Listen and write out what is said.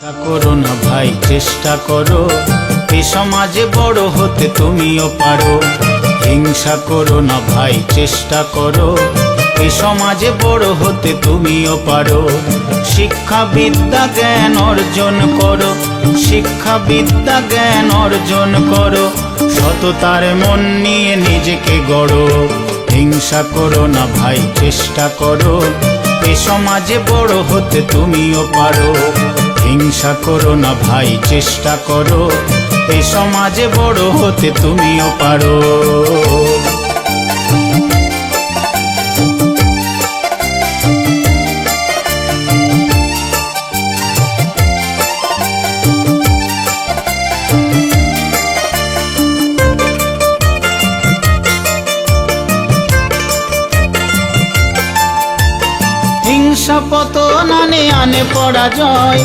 করো না ভাই, চেষ্টা করো এ সমাজে বড় হতে তুমিও পারো। হিংসা করো না ভাই, চেষ্টা করো এ সমাজে বড় হতে তুমিও পারো। শিক্ষা বিদ্যা জ্ঞান অর্জন করো, শিক্ষা বিদ্যা জ্ঞান অর্জন করো, সততার মন নিয়ে নিজেকে গড়ো। হিংসা করো না ভাই, চেষ্টা করো এ সমাজে বড় হতে তুমিও পারো। হিংসা করো না ভাই, চেষ্টা করো এই সমাজে বড় হতে তুমিও পারো। হিংসা পতন আনে আনে পরাজয়,